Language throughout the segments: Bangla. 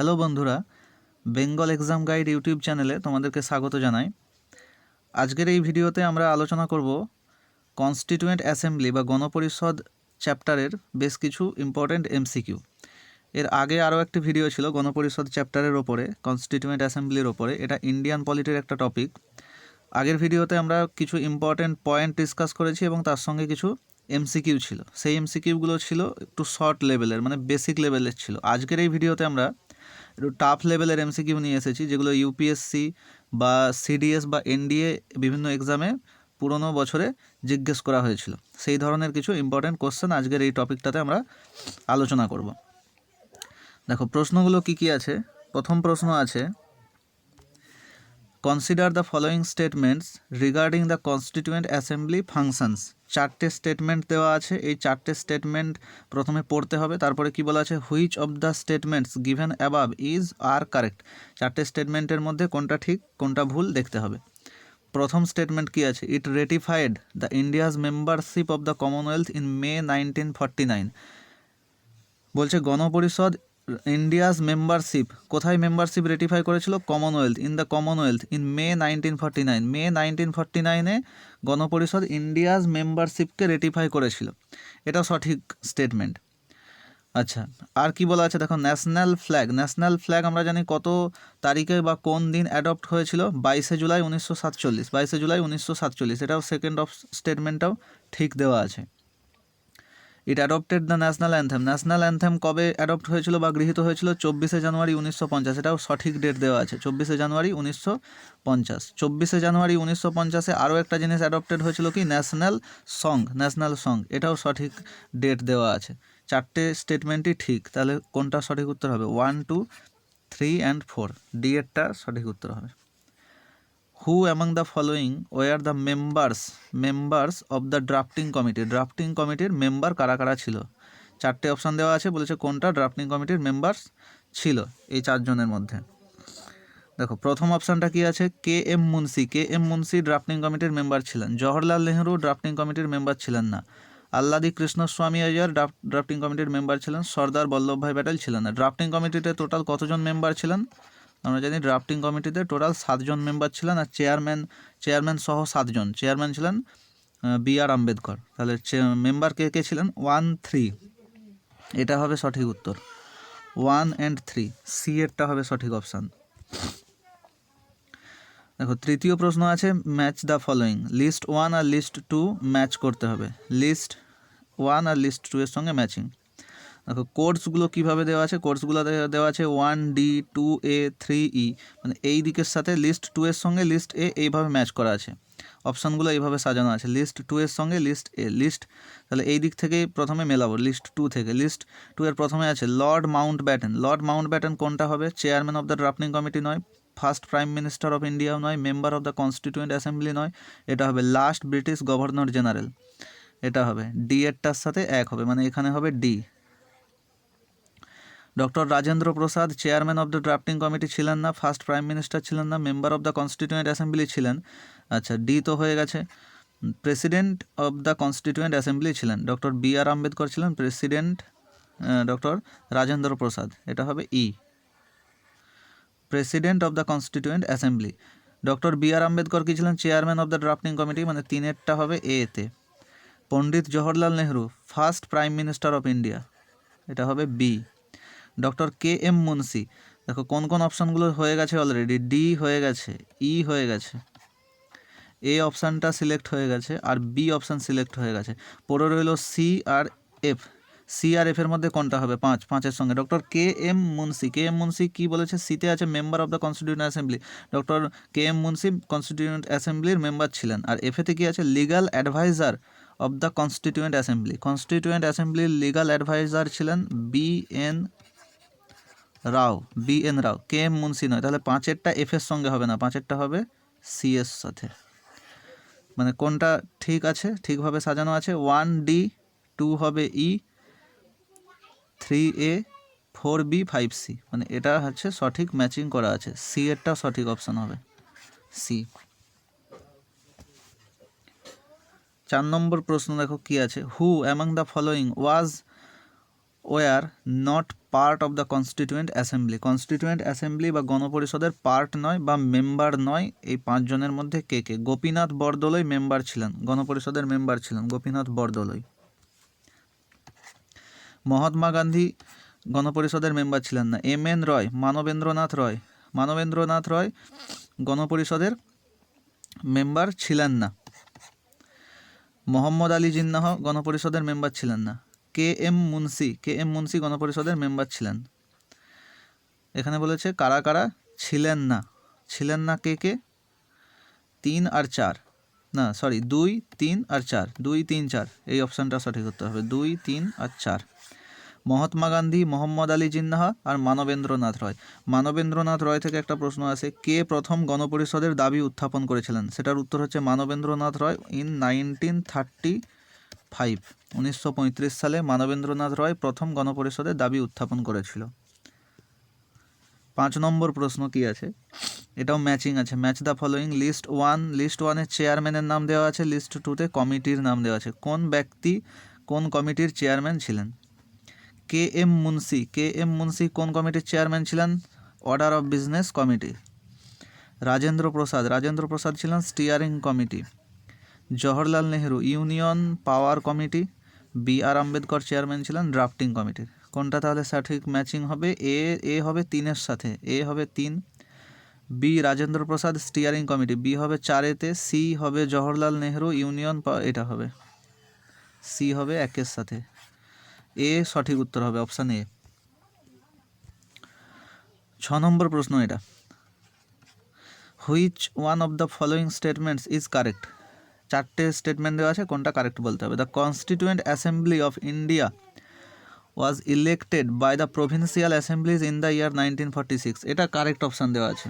হ্যালো বন্ধুরা, বেঙ্গল এক্সাম গাইড ইউটিউব চ্যানেলে তোমাদেরকে স্বাগত জানাই। আজকের এই ভিডিওতে আমরা আলোচনা করব কনস্টিটিউয়েন্ট অ্যাসেম্বলি বা গণপরিষদ চ্যাপ্টারের বেশ কিছু ইম্পর্ট্যান্ট এমসিকিউ। এর আগে আরও একটি ভিডিও ছিল গণপরিষদ চ্যাপ্টারের ওপরে, কনস্টিটিউয়েন্ট অ্যাসেম্বলির ওপরে। এটা ইন্ডিয়ান পলিটির একটা টপিক। আগের ভিডিওতে আমরা কিছু ইম্পর্ট্যান্ট পয়েন্ট ডিসকাস করেছি এবং তার সঙ্গে কিছু এমসিকিউ ছিল। সেই এমসিকিউগুলো ছিল একটু শর্ট লেভেলের, মানে বেসিক লেভেলের ছিল। আজকের এই ভিডিওতে আমরা একটু টাফ লেভেলের এমসিকিউ নিয়ে এসেছি, যেগুলো ইউপিএসসি বা সিডিএস বা এনডিএ বিভিন্ন এক্সামে পুরনো বছরে জিজ্ঞেস করা হয়েছিল। সেই ধরনের কিছু ইম্পর্ট্যান্ট কোশ্চেন আজকের এই টপিকটাতে আমরা আলোচনা করব। দেখো প্রশ্নগুলো কি কি আছে। প্রথম প্রশ্ন আছে, consider the following statements regarding the constituent assembly functions. চারটে স্টেটমেন্ট দেওয়া আছে, এই চারটে স্টেটমেন্ট প্রথমে পড়তে হবে। তারপরে কি বলা আছে, which of the statements given above is are correct. চারটে স্টেটমেন্টের মধ্যে কোনটা ঠিক কোনটা ভুল দেখতে হবে। প্রথম স্টেটমেন্ট কি আছে, it ratified the India's membership of the Commonwealth in May 1949। বলছে গণপরিষদ ইন্ডিয়াজ মেম্বারশিপ, কোথায় মেম্বারশিপ রেটিফাই করেছিল, Commonwealth, in the Commonwealth in May 1949। May 1949-এ গণপরিষদ ইন্ডিয়াজ মেম্বারশিপকে রেটিফাই করেছিল। এটা সঠিক স্টেটমেন্ট। আচ্ছা, আর কি বলা আছে দেখো, ন্যাশনাল ফ্ল্যাগ। ন্যাশনাল ফ্ল্যাগ আমরা জানি কত তারিখে বা কোন দিন অ্যাডপ্ট হয়েছিল, 22শে জুলাই 1947। 22শে জুলাই 1947, এটাও সেকেন্ড অফ স্টেটমেন্টটাও ঠিক দেওয়া আছে। It adopted the national anthem. National anthem কবে অ্যাডপ্ট হয়েছিল বা গৃহীত হয়েছিল, 24শে জানুয়ারি 1950। এটাও সঠিক ডেট দেওয়া আছে, 24শে জানুয়ারি 1950। 24শে জানুয়ারি 1950-এ আরও একটা জিনিস অ্যাডপ্টেড হয়েছিল, কি, ন্যাশনাল সং। ন্যাশনাল সং, এটাও সঠিক ডেট দেওয়া আছে। চারটে স্টেটমেন্টই ঠিক। তাহলে কোনটা সঠিক উত্তর হবে, 1, 2, 3 and 4, ডি এরটা সঠিক উত্তর হবে। Who among the following were the members of the drafting committee. Drafting কমিটির মেম্বার কারা কারা ছিল। চারটে অপশান দেওয়া আছে, বলেছে কোনটা ড্রাফটিং কমিটির মেম্বার্স ছিল এই চারজনের মধ্যে। দেখো প্রথম অপশানটা কি আছে, K M Munshi. K M Munshi drafting কমিটির মেম্বার ছিলেন। জওহরলাল নেহরু ড্রাফটিং কমিটির মেম্বার ছিলেন না। আল্লাদি কৃষ্ণস্বামী আইয়ার ড্রাফটিং কমিটির মেম্বার ছিলেন। সর্দার বল্লভভাই প্যাটেল ছিলেন না। ড্রাফটিং কমিটিতে টোটাল কতজন মেম্বার ছিলেন, আমরা জানি ড্রাফটিং কমিটিতে টোটাল 7জন মেম্বার ছিলেন, আর চেয়ারম্যান সহ 7জন। চেয়ারম্যান ছিলেন বি.আর. আম্বেদকর। তাহলে মেম্বার কে কে ছিলেন, 1, 3, এটা হবে সঠিক উত্তর। 1 and 3, সি এরটা হবে সঠিক অপশান। দেখো তৃতীয় প্রশ্ন আছে, ম্যাচ দ্য ফলোয়িং। লিস্ট 1 আর লিস্ট 2 ম্যাচ করতে হবে। লিস্ট 1 আর লিস্ট 2 এর সঙ্গে ম্যাচিং। দেখো কোর্সগুলো কীভাবে দেওয়া আছে, কোর্সগুলো দেওয়া আছে 1D, 2A, 3E, মানে এই দিকের সাথে লিস্ট 2 এর সঙ্গে লিস্ট এ এইভাবে ম্যাচ করা আছে। অপশানগুলো এইভাবে সাজানো আছে, লিস্ট 2 এর সঙ্গে লিস্ট এ। লিস্ট, তাহলে এই দিক থেকেই প্রথমে মেলাবো, লিস্ট 2 থেকে। লিস্ট 2 এর প্রথমে আছে Lord Mount Batten. Lord Mount Batten কোনটা হবে, chairman of the drafting committee নয়, ফার্স্ট প্রাইম মিনিস্টার অফ ইন্ডিয়াও নয়, member of the constituent assembly নয়, এটা হবে লাস্ট ব্রিটিশ গভর্নর জেনারেল। এটা হবে ডি এরটার সাথে এক হবে, মানে এখানে হবে D. Doctor Rajendra Prasad chairman of the drafting committee ছিলেন না, ফার্স্ট প্রাইম মিনিস্টার ছিলেন না, member of the constituent assembly ছিলেন। আচ্ছা, ডি তো হয়ে গেছে। President of the constituent assembly ছিলেন, ডক্টর বি.আর. আম্বেদকর ছিলেন প্রেসিডেন্ট। ডক্টর রাজেন্দ্র প্রসাদ, এটা হবে E. President of the constituent assembly. Doctor B R. Ambedkar কি ছিলেন, chairman of the drafting committee, মানে তিনেরটা হবে এতে। Pandit Jawaharlal Nehru first prime minister of India, এটা হবে B. Doctor K M Munshi, দেখো কোন কোন অপশানগুলো হয়ে গেছে অলরেডি, ডি হয়ে গেছে, ই হয়ে গেছে, এ অপশানটা সিলেক্ট হয়ে গেছে, আর বি অপশান সিলেক্ট হয়ে গেছে। পড়ে রইল সি আর এফ। সি আর এফের মধ্যে কোনটা হবে, 5-5-এর সঙ্গে doctor K M Munshi. K M Munshi কী বলেছে, সিতে আছে member of the constituent assembly. Doctor K M Munshi constituent অ্যাসেম্বলির মেম্বার ছিলেন। আর এফেতে কী আছে, legal adviser of the constituent assembly. Constituent অ্যাসেম্বলির লিগাল অ্যাডভাইজার ছিলেন B N. Rao. B N. Rao, K M Munshi নয়। তাহলে 5-এরটা এফের সঙ্গে হবে না, 5-এরটা হবে সি এর সাথে। মানে কোনটা ঠিক আছে, ঠিকভাবে সাজানো আছে, 1D, 2 হবে ই, 3A, 4B, 5C, মানে এটা হচ্ছে সঠিক ম্যাচিং করা আছে। সি এরটা সঠিক অপশান হবে, সি। 4 নম্বর প্রশ্ন দেখো কি আছে, who among the following was were not part of the constituent assembly. Constituent assembly বা গণপরিষদের পার্ট নয় বা মেম্বার নয়, এই 5 জনের মধ্যে কে কে? গোপীনাথ বরদলৈ মেম্বার ছিলেন, গণপরিষদের মেম্বার ছিলেন গোপীনাথ বরদলৈ। মহাত্মা গান্ধী গণপরিষদের মেম্বার ছিলেন না। এম.এন. রয়, মানবেন্দ্রনাথ রয় গণপরিষদের মেম্বার ছিলেন না। মোহাম্মদ আলী জিন্নাহ গণপরিষদের মেম্বার ছিলেন না। কে.এম. মুন্সি গণপরিষদের মেম্বার ছিলেন। এখানে বলেছে কারা কারা ছিলেন না কে কে? 3 আর 4, না সরি 2, 3 আর 4, 2, 3, 4, এই অপশানটা সঠিক হতে হবে, 2, 3 আর 4। মহাত্মা গান্ধী, মোহাম্মদ আলী জিন্নাহ আর মানবেন্দ্রনাথ রয়। মানবেন্দ্রনাথ রয় থেকে একটা প্রশ্ন আছে, কে প্রথম গণপরিষদের দাবি উত্থাপন করেছিলেন? সেটার উত্তর হচ্ছে মানবেন্দ্রনাথ রয় ইন 1935, 1935 সালে মানবেন্দ্রনাথ রয় প্রথম গণপরিষদের দাবি উত্থাপন করেছিল। 5 নম্বর প্রশ্ন কি আছে, এটাও ম্যাচিং আছে। Match the following. লিস্ট 1-এর চেয়ারম্যানের নাম দেওয়া আছে, লিস্ট 2-তে কমিটির নাম দেওয়া আছে। কোন ব্যক্তি কোন কমিটির চেয়ারম্যান ছিলেন? কে.এম. মুন্সি কোন কমিটির চেয়ারম্যান ছিলেন? Order of business committee. Rajendra Prasad ছিলেন steering committee. Jawaharlal Nehru union power committee. B R. Ambedkar chairman ছিলেন ড্রাফটিং কমিটির। কোনটা তাহলে সঠিক ম্যাচিং হবে? এ হবে 3-এর সাথে, এ হবে 3। B Rajendra Prasad steering committee, B হবে 4-এতে, সি হবে জওহরলাল নেহরু ইউনিয়ন এটা হবে, সি হবে 1-এর সাথে, এ সঠিক উত্তর হবে অপশান এ। 6 নম্বর প্রশ্ন এটা, which one of the following statements is correct? 4টে স্টেটমেন্ট দেওয়া আছে, কোনটা কারেক্ট বলতে হবে। The constituent assembly of India was elected by the provincial assemblies in the year 1946, এটা কারেক্ট অপশান দেওয়া আছে।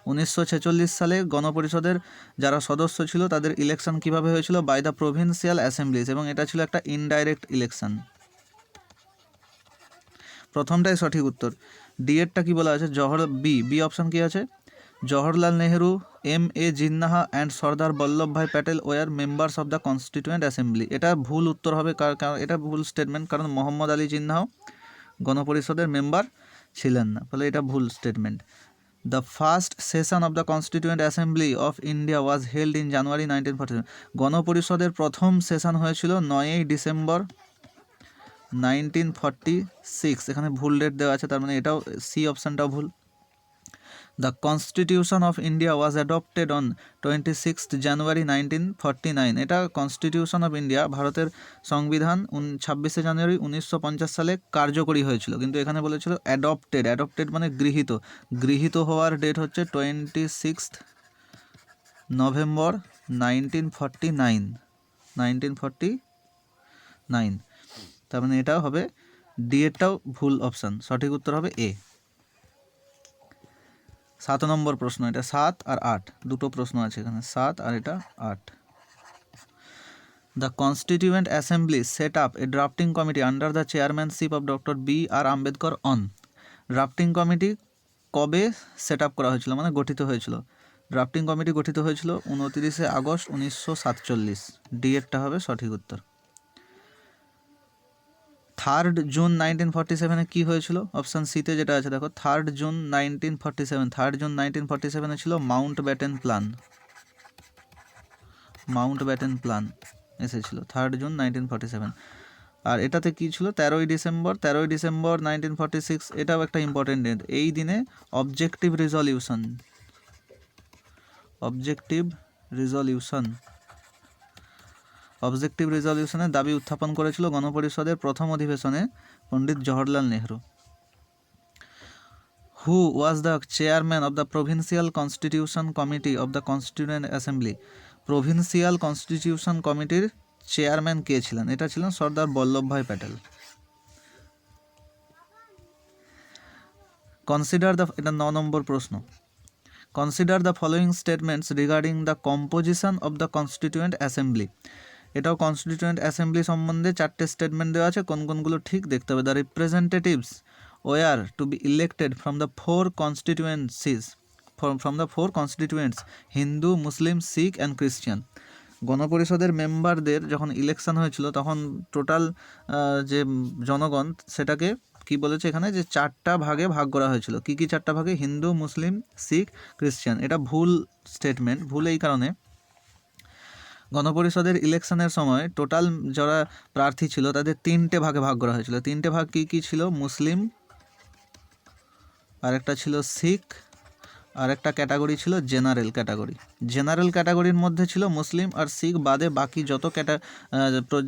1946 সালে গণপরিষদের যারা সদস্য ছিল তাদের ইলেকশন কিভাবে হয়েছিল? বাই দ্য প্রভিন্সিয়াল অ্যাসেম্বলিজ, এবং এটা ছিল একটা ইনডাইরেক্ট ইলেকশন। প্রথমটাই সঠিক উত্তর। ডিএডটা কি বলা আছে? বি অপশান কি আছে? Jawaharlal Nehru, M A. Jinnah and Sardar Vallabhbhai Patel were members of the constituent assembly. এটা ভুল উত্তর হবে, কারণ এটা ভুল স্টেটমেন্ট, কারণ মোহাম্মদ আলী জিন্নাহ গণপরিষদের মেম্বার ছিলেন না, ফলে এটা ভুল statement. The first session of the constituent assembly of India was held in January 1947। গণপরিষদের প্রথম সেশন হয়েছিল 9ই ডিসেম্বর 1946। এখানে ভুল ডেট দেওয়া আছে, তার মানে এটাও সি অপশানটাও ভুল। The constitution of India was adopted on 26 জানুয়ারি 1949। এটা কনস্টিটিউশন অফ ইন্ডিয়া, ভারতের সংবিধান 26শে জানুয়ারি 1950 সালে কার্যকরী হয়েছিল, কিন্তু এখানে বলেছিল অ্যাডপ্টেড মানে গৃহীত হওয়ার ডেট হচ্ছে 26 নভেম্বর 1949। তার মানে এটাও হবে, ডিএটাও ভুল অপশান, সঠিক উত্তর হবে এ। 7 নম্বর প্রশ্ন এটা, 7 আর 8 দুটো প্রশ্ন আছে এখানে, 7 আর এটা 8। The constituent assembly set up A drafting committee under the chairmanship of doctor B R. Ambedkar on. Drafting committee কবে সেট আপ করা হয়েছিল, মানে গঠিত হয়েছিল? ড্রাফটিং কমিটি গঠিত হয়েছিল 29শে আগস্ট 1947। ডিএডটা হবে সঠিক উত্তর। 3 জুন 1947 কি হয়েছিল? অপশান সিতে যেটা আছে দেখো, 3 জুন 1947 ছিল মাউন্ট ব্যাটেন প্ল্যান এসেছিল 3 জুন 1947। আর এটাতে কি ছিল? 13ই ডিসেম্বর 1946। এটাও একটা ইম্পর্টেন্ট ডেট। এই দিনে অবজেক্টিভ রেজলিউশনের দাবি উত্থাপন করেছিল গণপরিষদের প্রথম অধিবেশনে Pandit Jawaharlal Nehru. Who was the chairman of the provincial constitution committee of the constituent assembly? Provincial constitution কমিটির চেয়ারম্যান কে ছিলেন? এটা ছিলেন সর্দার বল্লভভাই প্যাটেল। এটা 9 নম্বর প্রশ্ন। Consider the following statements regarding the composition of the constituent assembly. এটাও কনস্টিটিউয়েন্ট অ্যাসেম্বলি সম্বন্ধে 4টে স্টেটমেন্ট দেওয়া আছে, কোনগুলো ঠিক দেখতে হবে। The representatives were to be elected from the 4 constituencies, Hindu, Muslim, Sikh and Christian. গণপরিষদের মেম্বারদের যখন ইলেকশন হয়েছিল তখন টোটাল যে জনগণ সেটাকে কি বলেছে এখানে যে 4টা ভাগে ভাগ করা হয়েছিল। কি কি 4টা ভাগে? হিন্দু, মুসলিম, শিখ, খ্রিস্টান। এটা ভুল স্টেটমেন্ট। ভুল এই কারণে, গণপরিষদের ইলেকশনের সময় টোটাল যারা প্রার্থী ছিল তাদের 3টে ভাগে ভাগ করা হয়েছিল। 3টে ভাগ কি কি ছিল? মুসলিম, আরেকটা ছিল শিখ, আর একটা ক্যাটাগরি ছিল জেনারেল ক্যাটাগরি। জেনারেল ক্যাটাগরির মধ্যে ছিল মুসলিম আর শিখ বাদে বাকি যত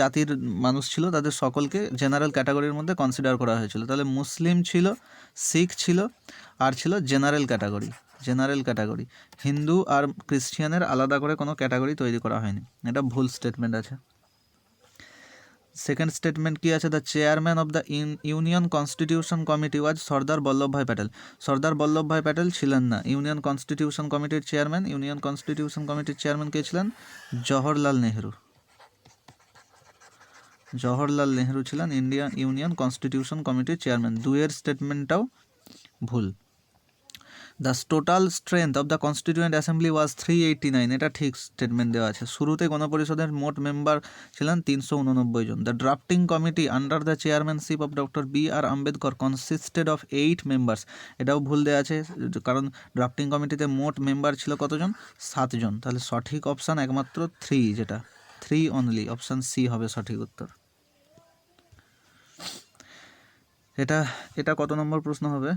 জাতির মানুষ ছিল তাদের সকলকে জেনারেল ক্যাটাগরির মধ্যে কনসিডার করা হয়েছিল। তাহলে মুসলিম ছিল, শিখ ছিল, আর ছিল general category. General category, Hindu আর ক্রিশ্চিয়ানের আলাদা করে কোনো ক্যাটাগরি তৈরি করা হয়নি। এটা ভুল স্টেটমেন্ট আছে। সেকেন্ড স্টেটমেন্ট কি আছে? The chairman of the union constitution committee was Sardar Vallabhbhai Patel. Sardar Vallabhbhai Patel ছিলেন না ইউনিয়ন কনস্টিটিউশন কমিটির চেয়ারম্যান। ইউনিয়ন কনস্টিটিউশন কমিটির চেয়ারম্যান কে ছিলেন? জওহরলাল নেহরু। জওহরলাল নেহরু ছিলেন ইউনিয়ন কনস্টিটিউশন কমিটির চেয়ারম্যান। 2-এর স্টেটমেন্টটাও ভুল। The total strength of the constituent assembly was 389। এটা ঠিক স্টেটমেন্ট দেওয়া আছে। শুরুতে গণপরিষদের মোট মেম্বার ছিলেন 389 জন। The drafting committee under the chairmanship of doctor B.R. Ambedkar consisted of 8 members. এটাও ভুল দেওয়া আছে, কারণ ড্রাফটিং কমিটিতে মোট মেম্বার ছিল কতজন? 7 জন। তাহলে সঠিক অপশান একমাত্র 3, যেটা 3 অনলি, অপশান সি হবে সঠিক উত্তর। এটা কত নম্বর প্রশ্ন হবে?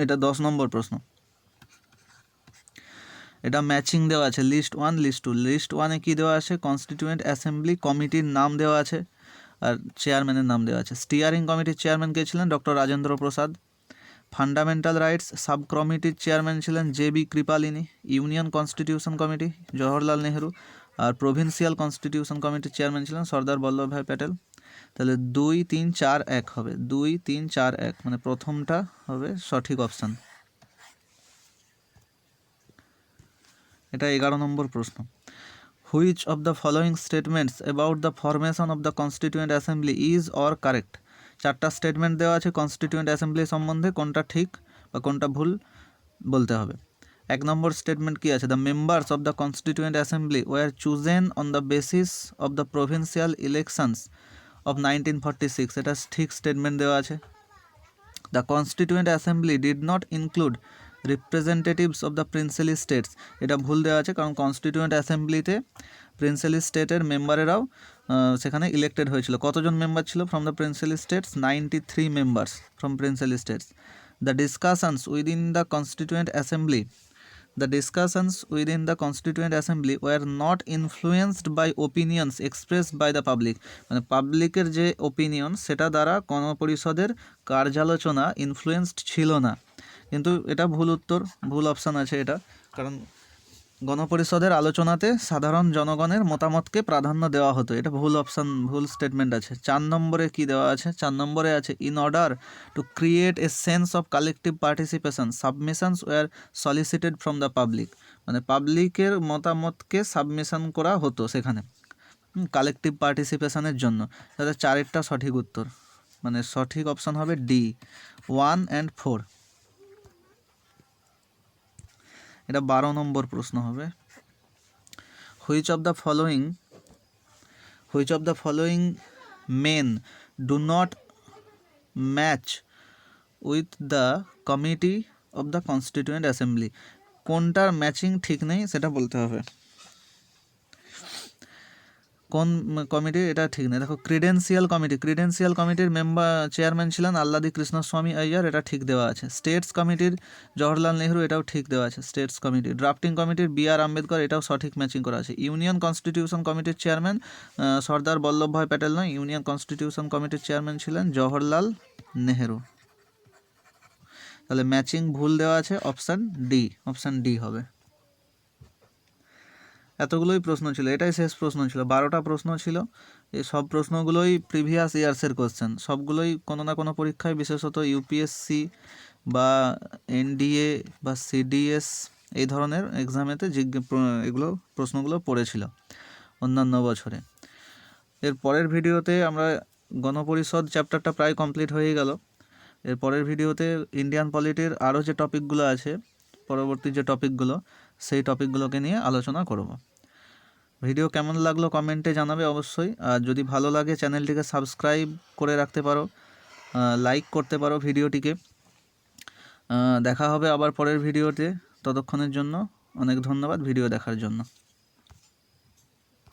এটা 10 নম্বর প্রশ্ন। এটা ম্যাচিং দেওয়া আছে, লিস্ট 1, লিস্ট 2। লিস্ট 1-এ কী দেওয়া আছে? কনস্টিটিউয়েন্ট অ্যাসেম্বলি কমিটির নাম দেওয়া আছে আর চেয়ারম্যানের নাম দেওয়া আছে। স্টিয়ারিং কমিটির চেয়ারম্যান কে ছিলেন? Doctor Rajendra Prasad. Fundamental rights sub কমিটির চেয়ারম্যান ছিলেন JB Kripalani. Union constitution committee Jawaharlal Nehru. আর প্রভিন্সিয়াল কনস্টিটিউশন কমিটির চেয়ারম্যান ছিলেন সর্দার বল্লভভাই প্যাটেল। তাহলে 2, 3, 4, 1 হবে। 2, 3, 4, 1 মানে প্রথমটা হবে সঠিক অপশান। এটা 11 নম্বর প্রশ্ন। Which of the following statements about the formation of the constituent assembly is or correct? 4টা স্টেটমেন্ট দেওয়া আছে কনস্টিটিউয়েন্ট অ্যাসেম্বলি সম্বন্ধে, কোনটা ঠিক বা কোনটা ভুল বলতে হবে। 1 নম্বর স্টেটমেন্ট কি আছে? The members of the constituent assembly were chosen on the basis of the provincial elections of 1946। এটা ঠিক স্টেটমেন্ট দেওয়া আছে। The constituent assembly did not include representatives of the princely states. এটা ভুল দেওয়া আছে, কারণ কনস্টিটিউয়েন্ট অ্যাসেম্বলিতে প্রিন্সেলি স্টেটের মেম্বারেরাও সেখানে ইলেক্টেড হয়েছিল। কতজন মেম্বার ছিল from the princely states? 93 members from princely states. The discussions within the constituent assembly were not influenced by opinions expressed by the public। মানে পাবলিকের যে ওপিনিয়ন সেটা দ্বারা গণপরিষদের কার্যালোচনা ইনফ্লুয়েন্সড ছিল না। কিন্তু এটা ভুল উত্তর, ভুল অপশান আছে এটা, কারণ গণপরিষদের আলোচনাতে সাধারণ জনগণের মতামতকে প্রাধান্য দেওয়া হতো। এটা ভুল অপশান, ভুল স্টেটমেন্ট আছে। 4 নম্বরে কি দেওয়া আছে? 4 নম্বরে আছে in order to create a sense of collective participation submissions were solicited from the public. মানে পাবলিকের মতামতকে সাবমিশন করা হতো সেখানে কালেকটিভ পার্টিসিপেশনের জন্য। তাহলে 4-এরটা সঠিক উত্তর, মানে সঠিক অপশান হবে ডি, 1 and 4। এটা 12 নম্বর প্রশ্ন হবে। Which of the following men do not match with the committee of the constituent assembly? কোনটার ম্যাচিং ঠিক নেই সেটা বলতে হবে। কোন কমিটি এটা ঠিক নেই? দেখো, ক্রিডেন্সিয়াল কমিটির চেয়ারম্যান ছিলেন আল্লাদি কৃষ্ণস্বামী আইয়ার। এটা ঠিক দেওয়া আছে। স্টেটস কমিটির জওহরলাল নেহরু, এটাও ঠিক দেওয়া আছে স্টেটস কমিটি। ড্রাফটিং কমিটির B.R. আম্বেদকর, এটাও সঠিক ম্যাচিং করা আছে। ইউনিয়ন কনস্টিটিউশন কমিটির চেয়ারম্যান সর্দার বল্লভভাই প্যাটেল নয়, ইউনিয়ন কনস্টিটিউশন কমিটির চেয়ারম্যান ছিলেন জওহরলাল নেহরু। তাহলে ম্যাচিং ভুল দেওয়া আছে, অপশান ডি হবে। এতগুলোই প্রশ্ন ছিল, এটাই শেষ প্রশ্ন ছিল। 12টা প্রশ্ন ছিল। এই সব প্রশ্নগুলোই প্রিভিয়াস ইয়ার্সের কোশ্চেন, সবগুলোই কোনো না কোনো পরীক্ষায়, বিশেষত UPSC বা NDA বা CDS এই ধরনের এক্সামেতে প্রশ্নগুলো পড়েছিল অন্যান্য বছরে। এর পরের ভিডিওতে আমরা গণপরিষদ চ্যাপ্টারটা প্রায় কমপ্লিট হয়ে গেল। এর পরের ভিডিওতে ইন্ডিয়ান পলিটির আরও যে টপিকগুলো আছে, পরবর্তী যে টপিকগুলো, সেই টপিকগুলোকে নিয়ে আলোচনা করব। ভিডিও কেমন লাগলো কমেন্টে জানাবে অবশ্যই। আর যদি ভালো লাগে চ্যানেলটিকে সাবস্ক্রাইব করে রাখতে পারো, লাইক করতে পারো ভিডিওটিকে। দেখা হবে আবার পরের ভিডিওতে। ততক্ষণের জন্য অনেক ধন্যবাদ ভিডিও দেখার জন্য।